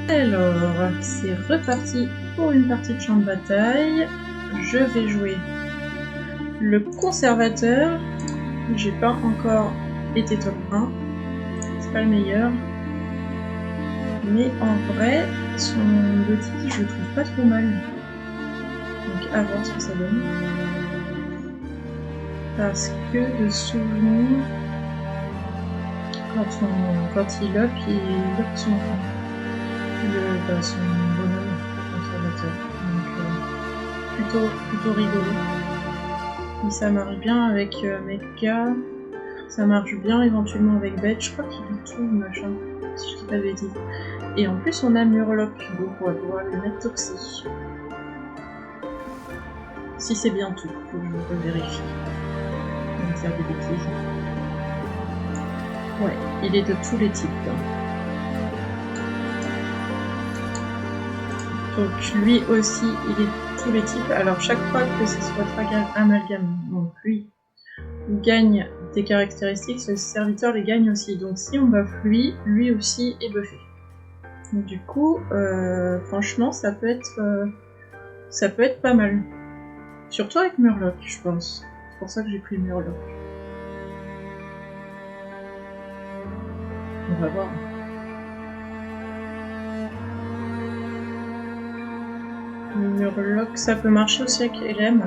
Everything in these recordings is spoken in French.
Alors, c'est reparti pour une partie de champ de bataille. Je vais jouer le conservateur. J'ai pas encore été top 1. C'est pas le meilleur. Mais en vrai, son body, je le trouve pas trop mal. Donc à voir ce que ça donne. Parce que de souvenir, quand il up son bonhomme conservateur. Donc plutôt rigolo. Et ça marche bien avec Mecha. Ça marche bien éventuellement avec Beth. Je crois qu'il est tout machin, si je dis pas de bêtises. Et en plus on a Murloc, donc on va pouvoir lui mettre Toxie. Si c'est bien tout, faut que je vérifie. On va faire des bêtises. Ouais, il est de tous les types. Donc lui aussi, il est de tous les types. Alors chaque fois que ce soit amalgame, donc lui gagne des caractéristiques, ce serviteur les gagne aussi. Donc si on buff lui aussi est buffé. Donc, du coup, franchement, ça peut être pas mal. Surtout avec Murloc, je pense. C'est pour ça que j'ai pris Murloc. On va voir. Murloc, ça peut marcher aussi avec LM.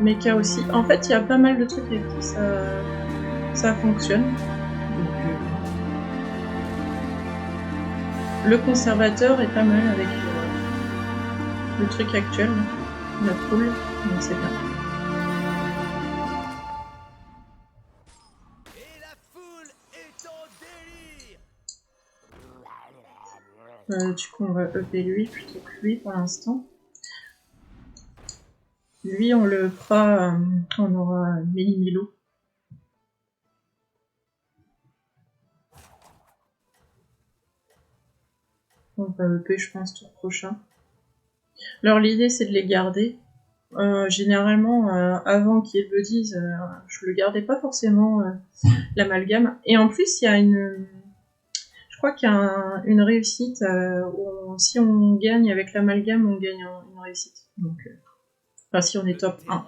Mecha aussi. En fait, il y a pas mal de trucs avec qui ça fonctionne. Donc, le conservateur est pas mal avec le truc actuel, la poule, donc c'est bien. Du coup, on va upper lui plutôt que lui pour l'instant. Lui, on le fera, on aura Milo. On va upper, je pense, tour prochain. Alors, l'idée, c'est de les garder. Généralement, avant qu'il y ait Buddies, je le gardais pas forcément l'amalgame. Et en plus, il y a je crois qu'il y a une réussite où si on gagne avec l'amalgame, on gagne une réussite. Donc, enfin, si on est top 1.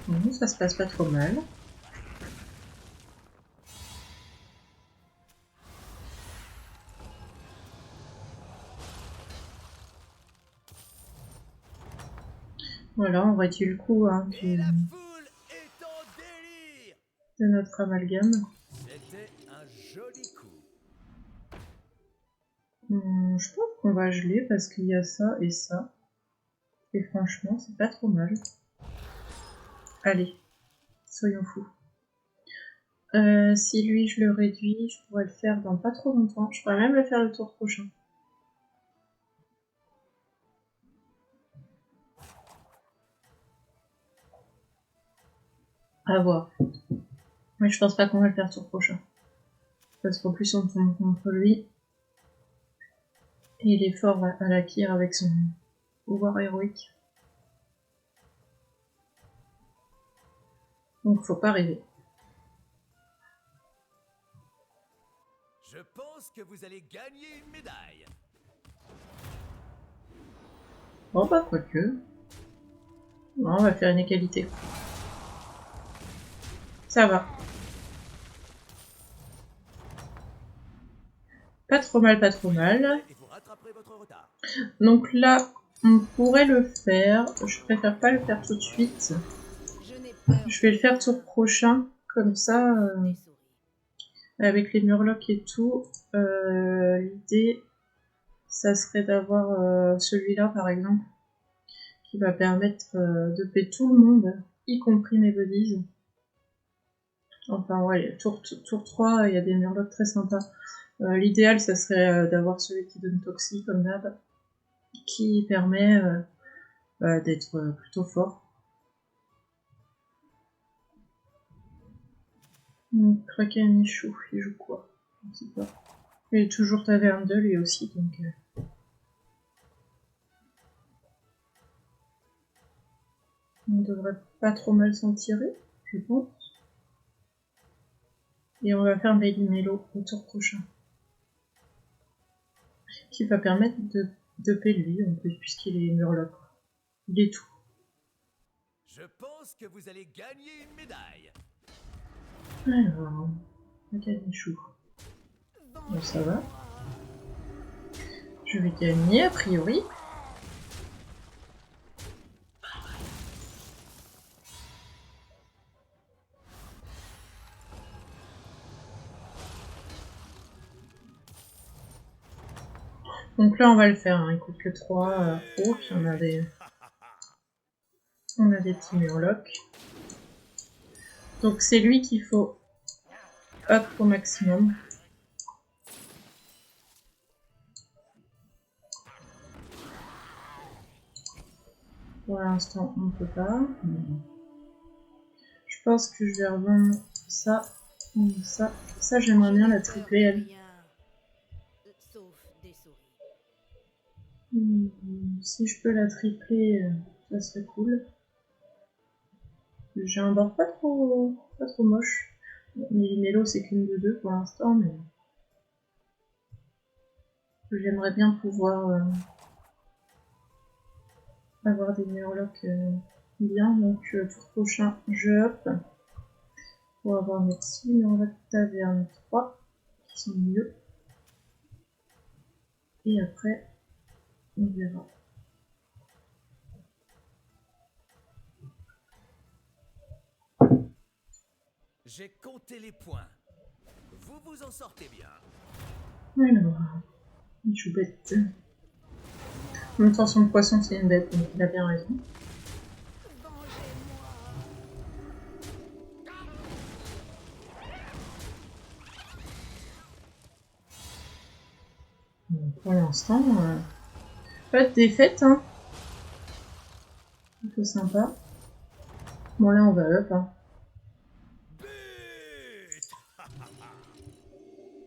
Bon, ça se passe pas trop mal. Voilà, on réduit le coût de notre amalgame. Je pense qu'on va geler parce qu'il y a ça et ça. Et franchement, c'est pas trop mal. Allez, soyons fous. Si lui je le réduis, je pourrais le faire dans pas trop longtemps. Je pourrais même le faire le tour prochain. À voir. Mais je pense pas qu'on va le faire le tour prochain. Parce qu'en plus on tombe contre lui. Et il est fort à la Kyr avec son pouvoir héroïque. Donc faut pas rêver. Je pense que vous allez gagner une médaille. Bon bah quoique. Non, on va faire une égalité. Ça va. Pas trop mal, pas trop mal. Donc là, on pourrait le faire. Je préfère pas le faire tout de suite. Je vais le faire tour prochain. Comme ça, avec les murlocs et tout. L'idée, ça serait d'avoir celui-là par exemple. Qui va permettre de payer tout le monde, y compris mes buddies. Enfin ouais, tour 3, il y a des murlocs très sympas. L'idéal, ça serait d'avoir celui qui donne Toxie, comme d'hab, qui permet d'être plutôt fort. Krakenichou, il joue quoi? Je sais pas. Il est toujours taverne 2 lui aussi, donc... On devrait pas trop mal s'en tirer, je pense. Et on va faire Méli-Mélo au tour prochain. Qui va permettre de payer lui en plus, puisqu'il est Murloc. Il est tout. Je pense que vous allez gagner une médaille. Alors, un canichou. Bon, ça va. Je vais gagner a priori. Donc là, on va le faire. Hein. Il coûte que 3. Oh, puis on a des petits murlocs. Donc c'est lui qu'il faut up au maximum. Pour l'instant, on ne peut pas. Je pense que je vais revendre ça. Ça, ça j'aimerais bien la tripler, elle. Si je peux la tripler, ça serait cool. J'ai un board pas trop moche. Méli-Mélo, c'est qu'une de 2 pour l'instant, mais j'aimerais bien pouvoir avoir des murlocs bien. Donc, tour prochain, je up pour avoir mes petits murlocs taverne 3 qui sont mieux. Et après, on verra. J'ai compté les points. Vous vous en sortez bien. Alors, une choubette. En même temps, son poisson, c'est une bête, donc il a bien raison. Pour l'instant, pas de défaite, hein. Plutôt sympa. Bon, là, on va up, hein.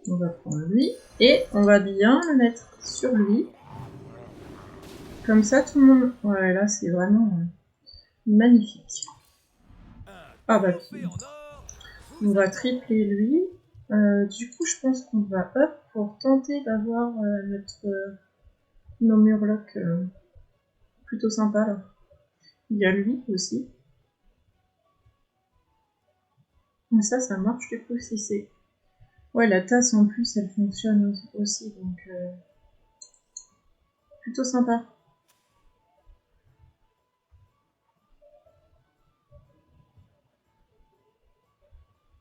On va prendre lui, et on va bien le mettre sur lui. Comme ça, tout le monde... Ouais, là, c'est vraiment magnifique. Ah bah, puis... On va tripler lui. Du coup, je pense qu'on va up pour tenter d'avoir nos murlocs plutôt sympa, là. Il y a lui aussi. Mais ça marche du coup si c'est... Ouais, la tasse en plus, elle fonctionne aussi, donc plutôt sympa.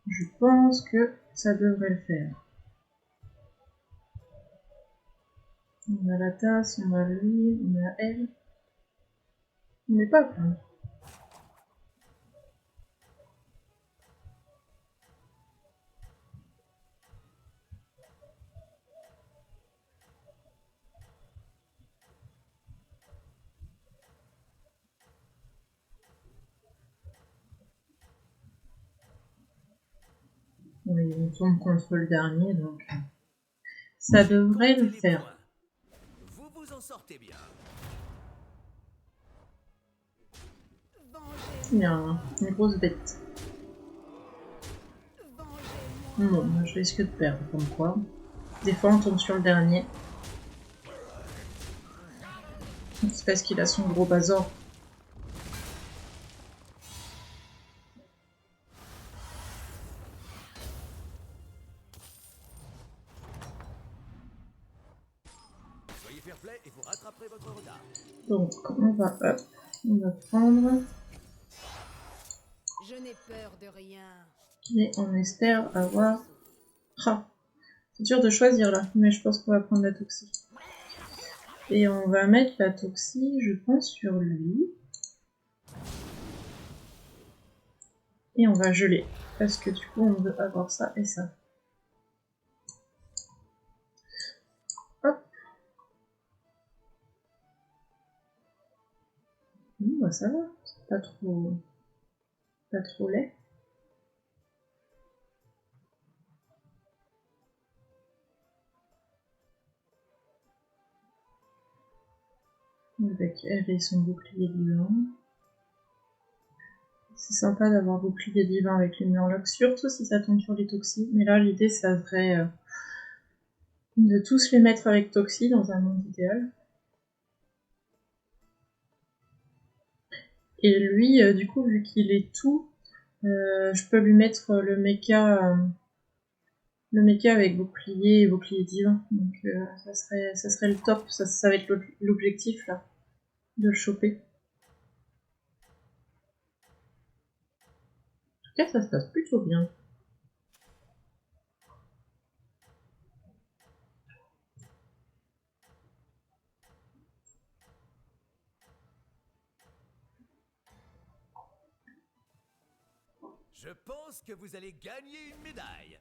Je pense que ça devrait le faire. On a la tasse, on a lui, on a elle. On n'est pas plein. On tombe contre le dernier, donc ça devrait le faire. Vous vous en sortez bien. Il y a une grosse bête. Bon, je risque de perdre, comme quoi. Des fois, on tombe sur le dernier. C'est parce qu'il a son gros bazar. Soyez fair play et vous rattraperez votre retard. Donc, on va up. On va prendre. Je n'ai peur de rien. Et on espère avoir... Ah, c'est dur de choisir là, mais je pense qu'on va prendre la toxie. Et on va mettre la toxie, je pense, sur lui. Et on va geler. Parce que du coup, on veut avoir ça et ça. Hop. Bah ça va. C'est pas trop laid. Avec elle et son bouclier blanc. C'est sympa d'avoir bouclier divin avec les murlocs, surtout si ça tombe sur les toxines. Mais là, l'idée, ça serait de tous les mettre avec toxi dans un monde idéal. Et lui, du coup, vu qu'il est tout, je peux lui mettre le mecha avec bouclier et bouclier divin. Donc ça serait le top, ça va être l'objectif là, de le choper. En tout cas, ça se passe plutôt bien. Je pense que vous allez gagner une médaille.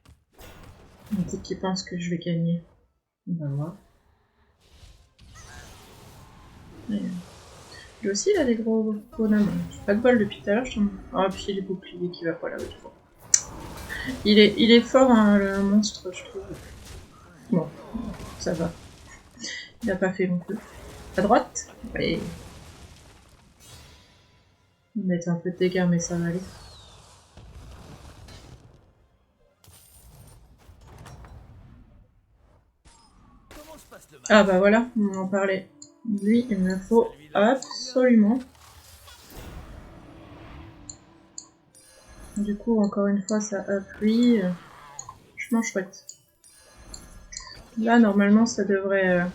On dit qu'il pense que je vais gagner. On va voir. Lui aussi, il a des gros bonhommes. J'ai pas de bol depuis tout à l'heure. Ah, puis les boucliers qui va pas là où il faut. Il est fort, hein, le monstre, je trouve. Bon, ça va. Il a pas fait non plus. À droite? Oui. Il va mettre un peu de dégâts, mais ça va aller. Ah bah voilà, on en parlait. Lui, il me faut absolument. Du coup, encore une fois, ça up lui. Franchement chouette. Là, normalement, ça devrait...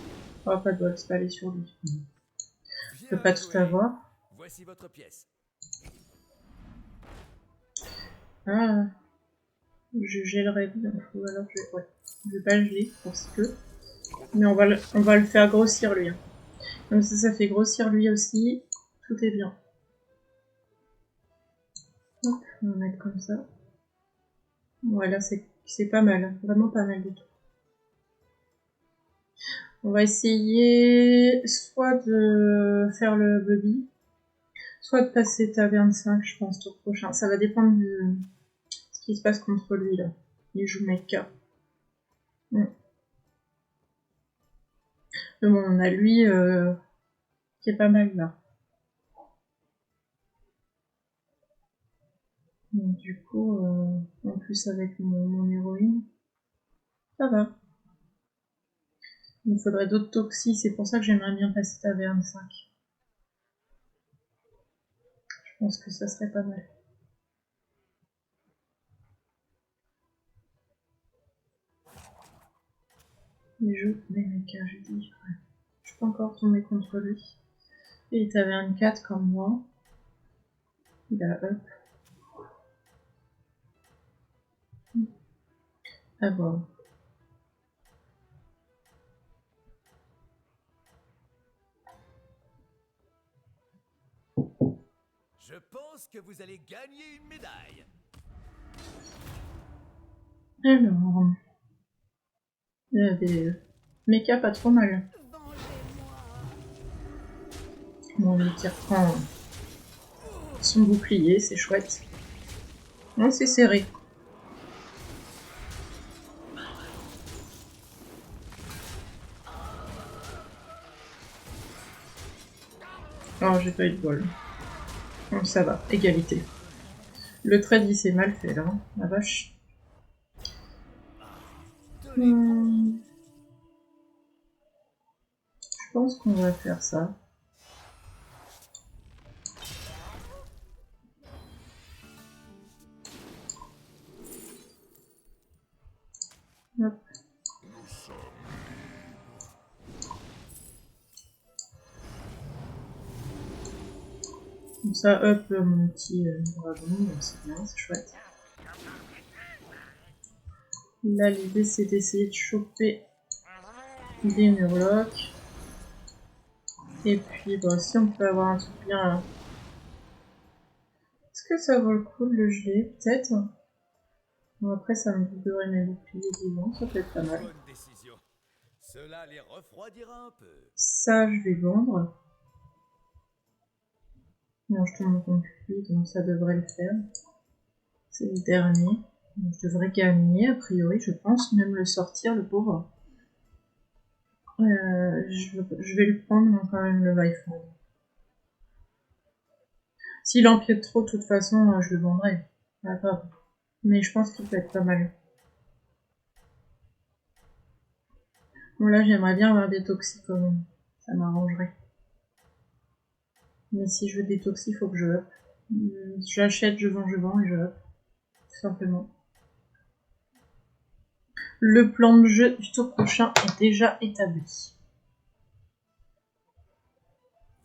Oh, pas de bol, c'est pas aller sur lui. Je peux pas tout avoir. Voici votre pièce. Ah, je gèlerai bien. Ou alors je vais pas le geler pour ce que. Mais on va le faire grossir lui. Hein. Comme ça fait grossir lui aussi. Tout est bien. Hop, on va mettre comme ça. Voilà, c'est pas mal. Vraiment pas mal du tout. On va essayer soit de faire le bubby, soit de passer taverne 5, je pense, tour prochain. Ça va dépendre de ce qui se passe contre lui, là. Il joue mecha. Mais bon, on a lui qui est pas mal, là. Donc, du coup, en plus avec mon héroïne, ça va. Il me faudrait d'autres toxis, c'est pour ça que j'aimerais bien passer taverne 5. Je pense que ça serait pas mal. Il joue des mechas, je dis. Ouais. Je peux encore tomber contre lui. Et il taverne 4 comme moi. Il a up. À voir. Je pense que vous allez gagner une médaille. Alors, il y a des mechas pas trop mal. Bon, lui qui reprend son bouclier, c'est chouette. Non, c'est serré. Oh, j'ai pas eu de bol. Bon, ça va, égalité. Le trade, il s'est mal fait, là. Hein, la vache. Je pense qu'on va faire ça. Hop. Comme ça, hop, mon petit dragon, c'est bien, c'est chouette. Là, l'idée, c'est d'essayer de choper des murlocs. Et puis, bon, si on peut avoir un truc bien... Est-ce que ça vaut le coup de le geler? Peut-être. Bon, après, ça me doublerait mes boucliers vivants, ça peut être pas mal. Bonne décision. Cela les refroidira un peu. Ça, je vais vendre. Non, je tourne contre lui, donc ça devrait le faire. C'est le dernier. Donc, je devrais gagner, a priori, je pense. Même le sortir, le pauvre. Je vais le prendre, mais quand même le Vifond. S'il empiète trop, de toute façon, je le vendrai. Pas grave. Mais je pense qu'il peut être pas mal. Bon, là, j'aimerais bien avoir des toxis quand même. Ça m'arrangerait. Mais si je veux des toxis, il faut que je up. J'achète, je vends et je up. Tout simplement. Le plan de jeu du tour prochain est déjà établi.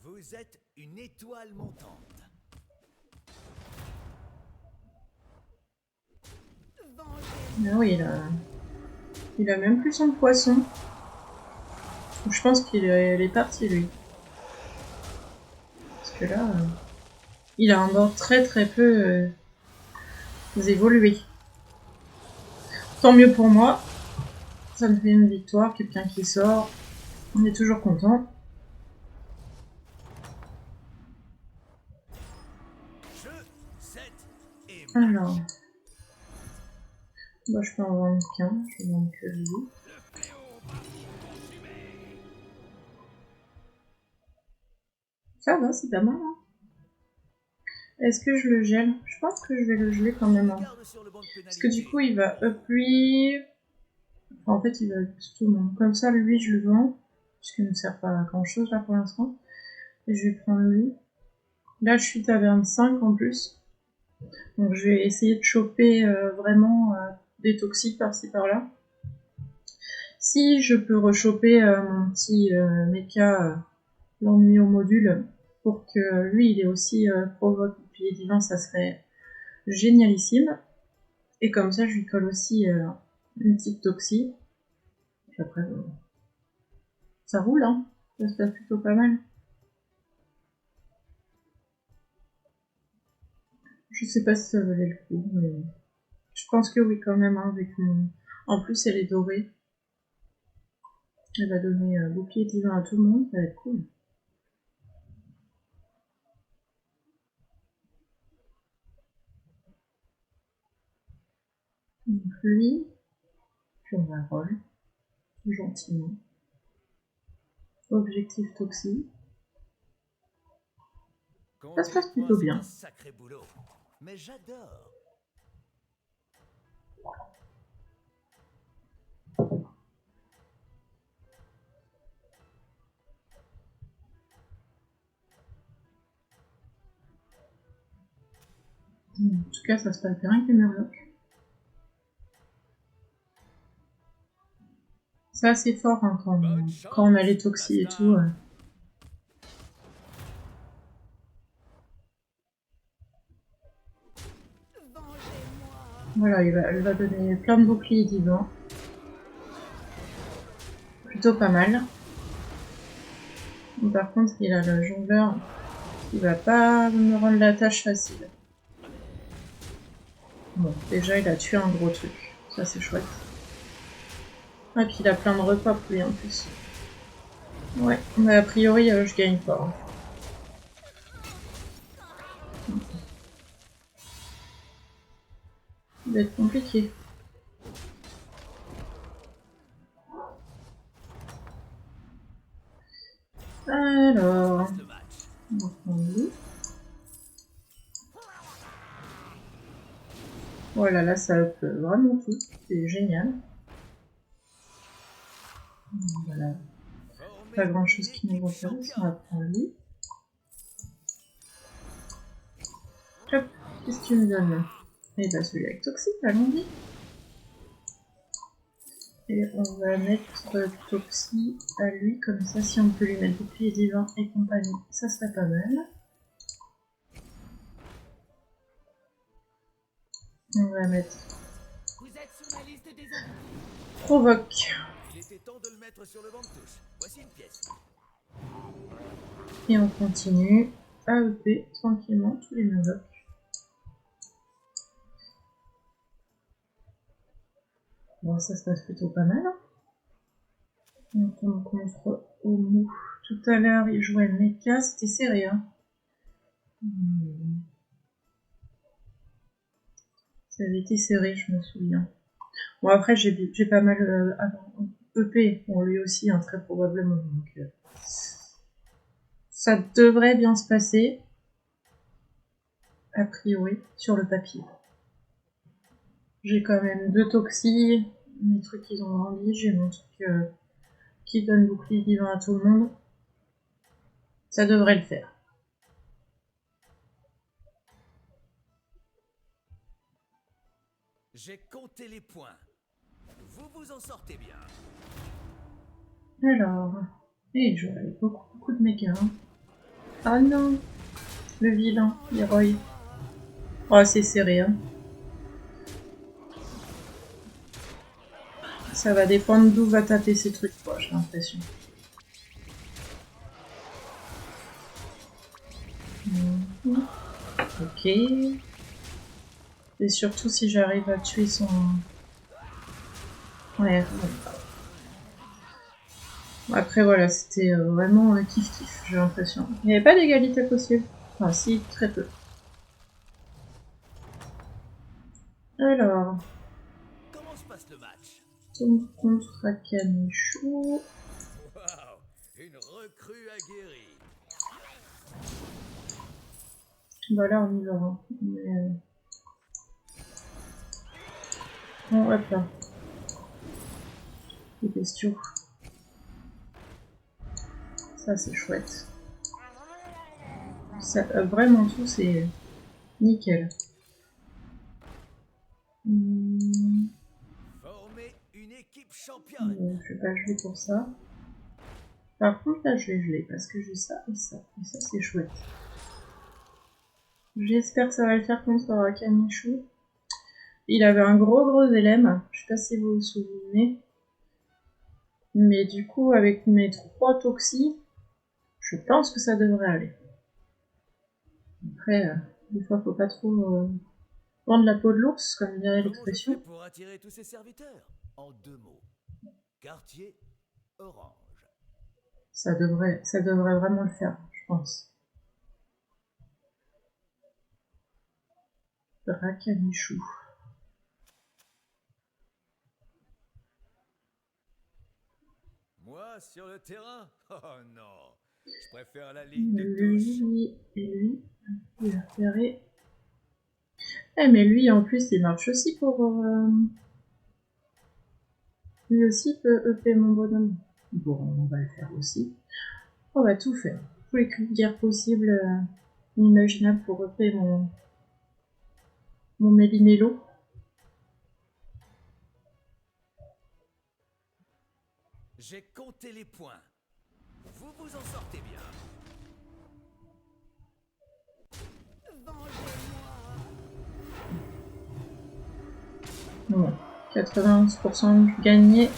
Vous êtes une étoile montante. Ah oui, il a même plus son poisson. Je pense qu'il est parti, lui. Parce que là, il a un board très peu évolué. Tant mieux pour moi. Ça me fait une victoire, quelqu'un qui sort. On est toujours content. Alors. Moi, je peux en vendre qu'un. Je vais vendre que lui. Ça va, c'est pas mal. Hein. Est-ce que je le gèle? Je pense que je vais le geler quand même. Hein. Parce que du coup, il va up lui. Enfin, en fait, il va up tout le monde. Comme ça, lui, je le vends. Puisqu'il ne sert pas à grand chose là pour l'instant. Et je vais prendre lui. Là, je suis taverne 5 en plus. Donc, je vais essayer de choper vraiment des toxiques par-ci par-là. Si je peux rechoper mon petit mecha l'ennui au module pour que lui il ait aussi provoque bouclier divin, ça serait génialissime. Et comme ça, je lui colle aussi une petite toxie. Puis après, ça roule, hein. Ça se passe plutôt pas mal. Je sais pas si ça valait le coup, mais je pense que oui quand même, hein, avec mon... En plus, elle est dorée. Elle va donner bouclier divin à tout le monde, ça va être cool. Donc lui, puis on va roll, tout gentiment. Objectif toxique. Ça se passe plutôt bien. Un sacré boulot, mais j'adore. En tout cas, ça se passe bien avec les murlocs. C'est assez fort hein, quand on a les toxis et tout. Voilà, elle va donner plein de boucliers divins. Plutôt pas mal. Mais par contre, il a le jongleur qui va pas me rendre la tâche facile. Bon, déjà, il a tué un gros truc. Ça, c'est chouette. Ah, puis il a plein de repas pour lui en plus. Ouais, mais a priori, je gagne pas. Ça va être compliqué. Alors, on va prendre lui. Voilà, là, ça up vraiment tout. C'est génial. Voilà. Pas grand chose qui nous intéresse, on va prendre lui. Hop, qu'est-ce que tu me donnes? Et bah celui avec toxique, allons-y. Et on va mettre toxi à lui, comme ça si on peut lui mettre bouclier divin et compagnie, ça serait pas mal. On va mettre provoque. Il était temps de le mettre sur le banc de touche. Voici une pièce. Et on continue à EP tranquillement tous les murlocs. Bon, ça se passe plutôt pas mal. On tombe contre Omu. Tout à l'heure, il jouait le mecha, c'était serré. Hein. Ça avait été serré, je me souviens. Bon, après, j'ai pas mal EP. Bon, lui aussi, hein, très probablement. Donc, ça devrait bien se passer. a priori, sur le papier. J'ai quand même 2 toxis, mes trucs qu'ils ont grandi, j'ai mon truc qui donne bouclier divin à tout le monde. Ça devrait le faire. J'ai compté les points. Vous vous en sortez bien. Alors, et j'aurais beaucoup de méga. Hein. Ah non, le vilain, Leroy. Oh, c'est serré. Hein. Ça va dépendre d'où va taper ces trucs, quoi, j'ai l'impression. Ok. Et surtout si j'arrive à tuer son... Ouais, après voilà, c'était vraiment kiff-kiff, j'ai l'impression. Il n'y avait pas d'égalité possible. Enfin si, très peu. Alors... Comment se passe le match? Tom contre Akanichu. Waouh, une recrue aguerrie. Bah là on y va. Hein. Mais... Bon, hop là. Les bestiaux. Ça c'est chouette. Ça, vraiment tout c'est nickel. Former une équipe championne. Je vais pas jouer pour ça. Par contre là je vais geler parce que j'ai ça et ça. Et ça c'est chouette. J'espère que ça va le faire contre Akanichu. Il avait un gros élème, je sais pas si vous vous souvenez. Mais du coup, avec mes 3 toxis, je pense que ça devrait aller. Après, des fois, faut pas trop vendre la peau de l'ours, comme dirait l'expression. Comment je fais pour attirer tous ces serviteurs? En 2 mots. Quartier orange. Ça devrait vraiment le faire, je pense. Akanichu. Moi, sur le terrain? Oh non, je préfère la ligne de touche. Lui et lui, il va repérer. Eh mais lui en plus il marche aussi pour... Lui aussi peut EP mon bonhomme. Bon, on va le faire aussi. On va tout faire. Tous les cris de guerre possibles, imaginables pour EP mon Mélimélo. J'ai compté les points. Vous vous en sortez bien. Bon, 91% gagné.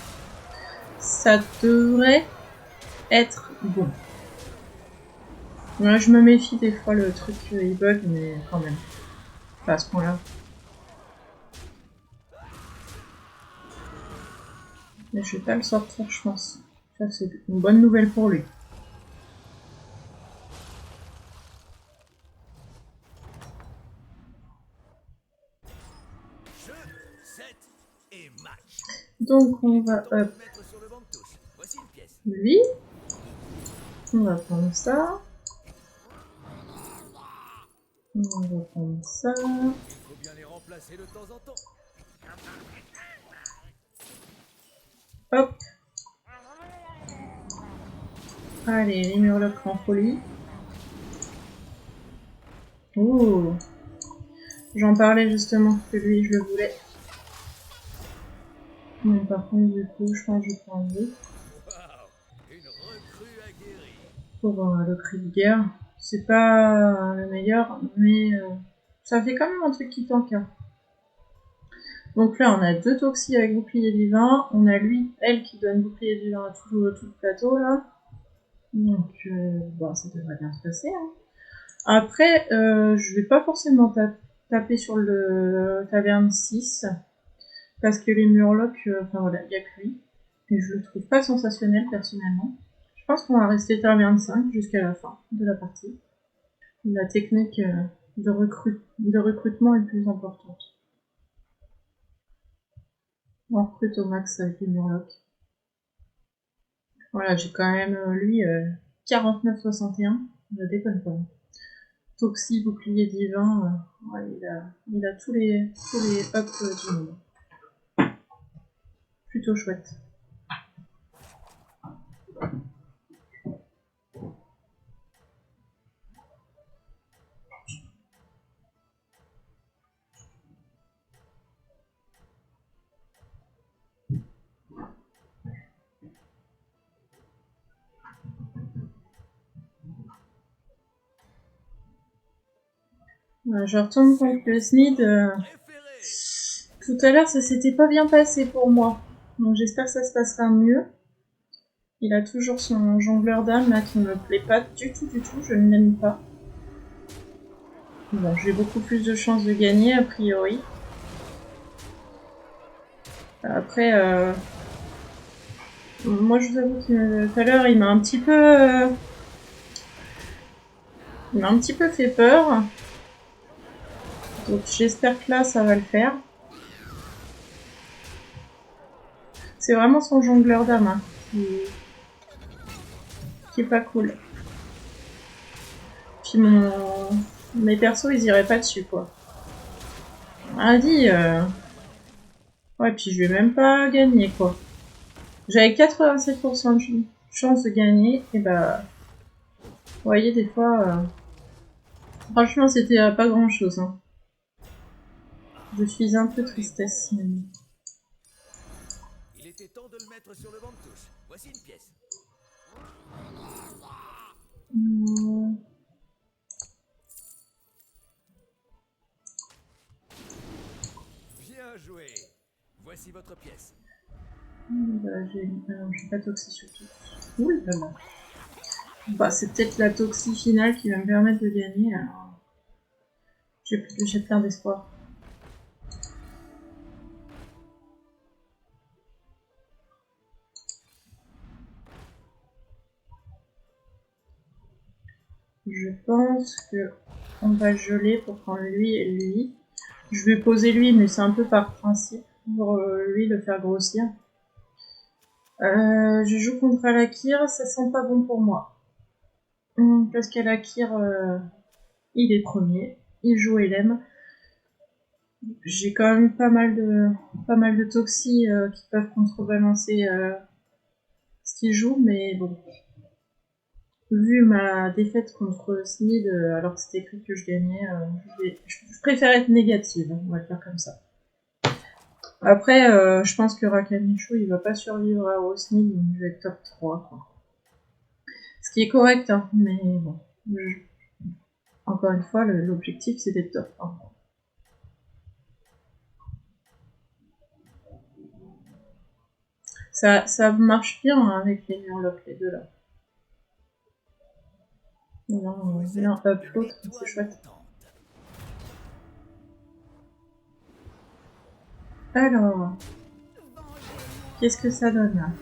Ça devrait être bon. Moi, je me méfie des fois, le truc il bug, mais quand même. Pas à ce point-là. Mais je vais pas le sortir, je pense. Ça, c'est une bonne nouvelle pour lui. Jeu, set et match. Donc, on va up Mettre sur le banc de touche. Voici une pièce. lui. On va prendre ça. On va prendre ça. Il faut bien les remplacer de temps en temps. Hop. Allez, les murlocs en folie. Ouh. J'en parlais justement que lui, je le voulais. Bon, par contre, du coup, je pense que je vais prendre lui. Une recrue aguerrie. Pour le cri de guerre. C'est pas le meilleur, mais ça fait quand même un truc qui tank. Hein. Donc là, on a 2 toxis avec bouclier divin. On a lui, elle qui donne bouclier divin à tout le plateau là. Donc, bon, ça devrait bien se passer. Hein. Après, je vais pas forcément taper sur le taverne 6. Parce que les murlocs, enfin voilà, il n'y a que lui. Et je le trouve pas sensationnel personnellement. Je pense qu'on va rester taverne 5 jusqu'à la fin de la partie. La technique de recrutement est plus importante. On recrute au max avec les murlocs. Voilà, j'ai quand même lui 49,61. Je déconne pas. Toxi, bouclier divin. Ouais, il a tous les ups du monde. Plutôt chouette. Je retourne contre le Snid. Tout à l'heure, ça s'était pas bien passé pour moi. Donc j'espère que ça se passera mieux. Il a toujours son jongleur d'âme là qui me plaît pas du tout, je ne l'aime pas. Bon, j'ai beaucoup plus de chances de gagner a priori. Après, moi je vous avoue que tout à l'heure il m'a un petit peu... il m'a un petit peu fait peur. Donc j'espère que là ça va le faire. C'est vraiment son jongleur d'âme hein, qui est pas cool. Puis mes persos ils iraient pas dessus quoi. Ah dit ouais puis je vais même pas gagner quoi. J'avais 87% de chance de gagner et bah vous voyez des fois franchement c'était pas grand chose hein. Je suis un peu tristesse. Il était temps de le mettre sur le banc de touche. Voici une pièce. Bien joué. Voici votre pièce. Bah, j'ai pas Toxi surtout. Ouh là là. Bah, c'est peut-être la Toxi finale qui va me permettre de gagner. Alors... j'ai plein d'espoir. Je pense que on va geler pour prendre lui et lui. Je vais poser lui, mais c'est un peu par principe pour lui le faire grossir. Je joue contre Alakir, ça sent pas bon pour moi. Parce qu'Alakir, il est premier, il joue LM. J'ai quand même pas mal de toxis qui peuvent contrebalancer ce qu'il joue, mais bon. Vu ma défaite contre Snid, alors que c'était écrit que je gagnais, je préfère être négative, on va le faire comme ça. Après, je pense que Rakamichu, il va pas survivre au Snid, donc je vais être top 3, quoi. Ce qui est correct, hein, mais bon. Encore une fois, l'objectif, c'est d'être top 1. Ça marche bien hein, avec les murlocs, les deux là. L'un up l'autre, c'est chouette. Alors, qu'est-ce que ça donne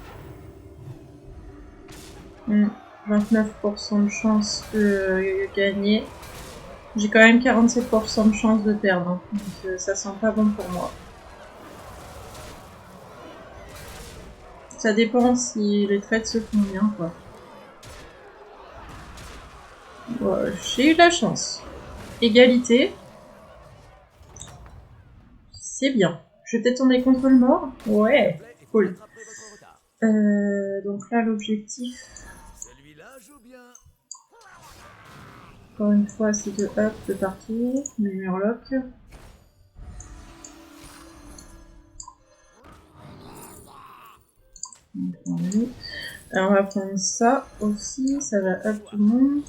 là 29% de chance de gagner. J'ai quand même 47% de chance de perdre, hein, donc ça sent pas bon pour moi. Ça dépend si les trades se font bien, quoi. Bon, j'ai eu de la chance. Égalité. C'est bien. Je vais peut-être tourner contre le mort. Ouais, cool. Donc là, l'objectif... Encore une fois, c'est de up de partout. Le murloc. Alors on va prendre ça aussi, ça va up tout le monde. Il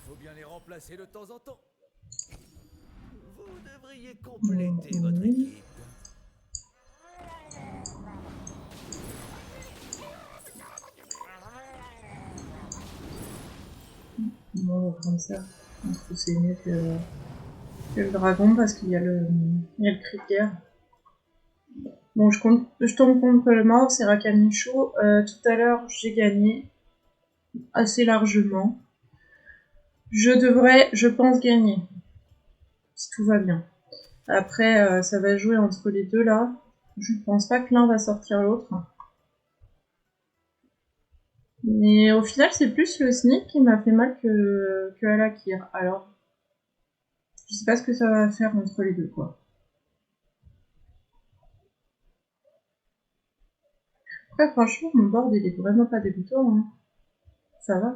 faut bien les remplacer de temps en temps. Vous devriez compléter votre équipe. Bon, on va prendre ça. Je pense que c'est mieux que le dragon parce qu'il y a le cri de guerre. Bon, je tombe contre le mort, c'est Rakamichu. Tout à l'heure, j'ai gagné assez largement. Je devrais, je pense, gagner. Si tout va bien. Après, ça va jouer entre les deux là. Je ne pense pas que l'un va sortir l'autre. Mais au final, c'est plus le Sneak qui m'a fait mal que Alakir. Alors, Je sais pas ce que ça va faire entre les deux, quoi. Après, franchement, mon board, il est vraiment pas dégoûtant, hein. Ça va.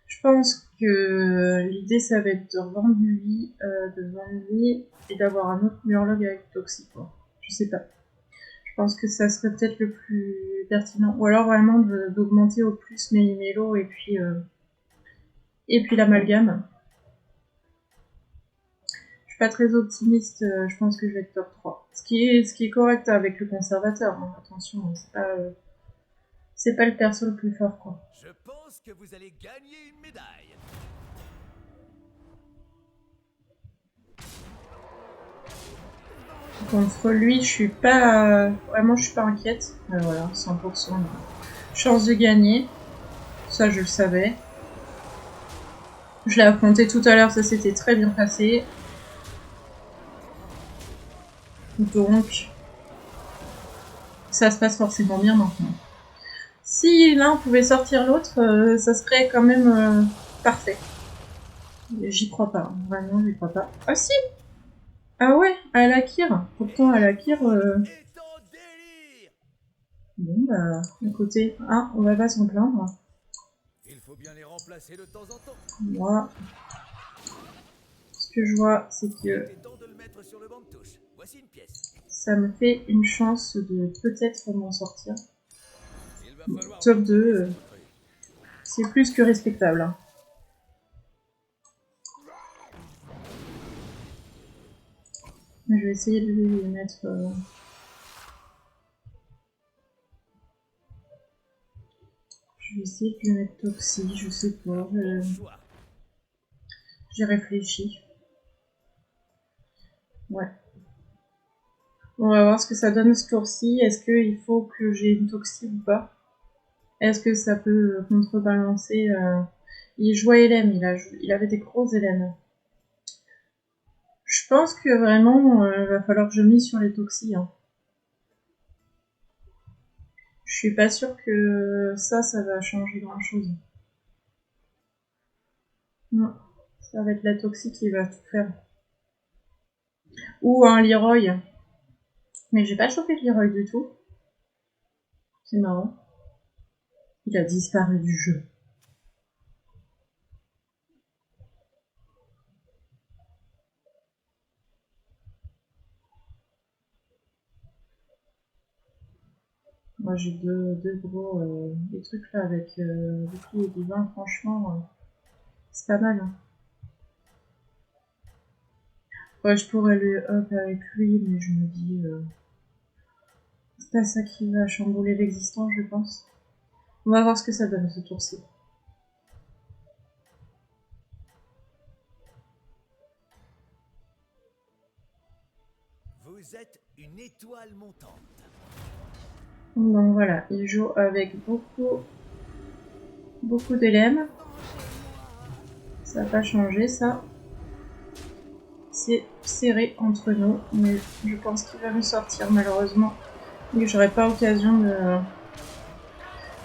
Je pense que l'idée, ça va être de revendre lui, et d'avoir un autre Murloc avec Toxic, quoi. Je sais pas. Je pense que ça serait peut-être le plus pertinent. Ou alors vraiment d'augmenter au plus Méli-Mélo et puis l'amalgame. Je suis pas très optimiste, je pense que je vais être top 3. Ce qui est correct avec le conservateur, hein. Attention, c'est pas le perso le plus fort, quoi. Je pense que vous allez gagner une médaille. Contre lui, je suis pas inquiète. Voilà, 100% de chance de gagner. Ça, je le savais. Je l'ai affronté tout à l'heure, ça s'était très bien passé. Donc, ça se passe forcément bien maintenant. Si l'un pouvait sortir l'autre, ça serait quand même parfait. J'y crois pas, vraiment, j'y crois pas. Ah si! Ah ouais, à la Kir. Pourtant, à la Kir... Bon, bah, écoutez, on va pas s'en plaindre. Il faut bien les remplacer de temps en temps. Moi, ce que je vois, c'est que Voici une pièce. ça me fait une chance de peut-être m'en sortir. Top 2, c'est plus que respectable. Hein. Je vais essayer de lui mettre... Je vais essayer de lui mettre Toxie, je sais pas. J'ai réfléchi. Ouais. On va voir ce que ça donne ce tour-ci. Est-ce qu'il faut que j'ai une Toxie ou pas? Est-ce que ça peut contrebalancer Il jouait Hélène, il avait des grosses Hélènes. Je pense que vraiment, il va falloir que je mise sur les Toxies. Hein. Je suis pas sûre que ça va changer grand-chose. Non, ça va être la Toxie qui va tout faire. Ou un Leroy. Mais j'ai pas chopé le Leroy du tout. C'est marrant. Il a disparu du jeu. Moi j'ai deux gros des trucs là avec Vicky et Divin, franchement, c'est pas mal. Hein. Ouais, je pourrais le up avec lui, mais je me dis, c'est pas ça qui va chambouler l'existence, je pense. On va voir ce que ça donne ce tour-ci. Vous êtes une étoile montante. Donc voilà, il joue avec beaucoup d'élèves. Ça n'a pas changé ça. C'est serré entre nous, mais je pense qu'il va me sortir malheureusement. Et j'aurai pas l'occasion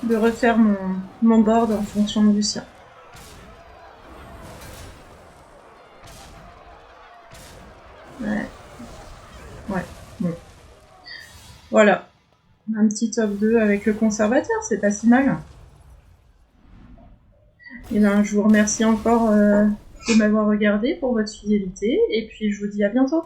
de refaire mon board en fonction du sien. Ouais. Bon. Voilà. Un petit top 2 avec le conservateur, c'est pas si mal. Et bien, je vous remercie encore de m'avoir regardé pour votre fidélité, et puis je vous dis à bientôt.